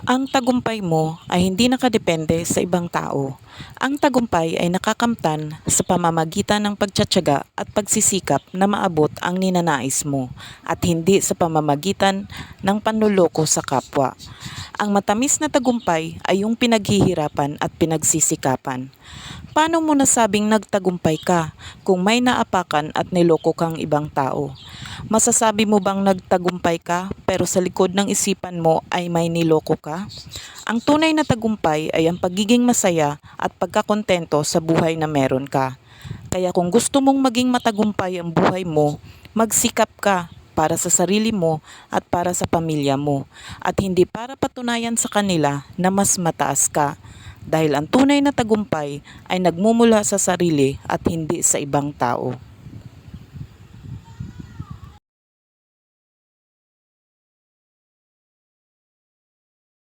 Ang tagumpay mo ay hindi nakadepende sa ibang tao. Ang tagumpay ay nakakamtan sa pamamagitan ng pagtitiyaga at pagsisikap na maabot ang ninanais mo at hindi sa pamamagitan ng panluloko sa kapwa. Ang matamis na tagumpay ay yung pinaghihirapan at pinagsisikapan. Paano mo nasabing nagtagumpay ka kung may naapakan at niloko kang ibang tao? Masasabi mo bang nagtagumpay ka pero sa likod ng isipan mo ay may niloko ka? Ang tunay na tagumpay ay ang pagiging masaya at pagkakontento sa buhay na meron ka. Kaya kung gusto mong maging matagumpay ang buhay mo, magsikap ka para sa sarili mo at para sa pamilya mo at hindi para patunayan sa kanila na mas mataas ka. Dahil ang tunay na tagumpay ay nagmumula sa sarili at hindi sa ibang tao.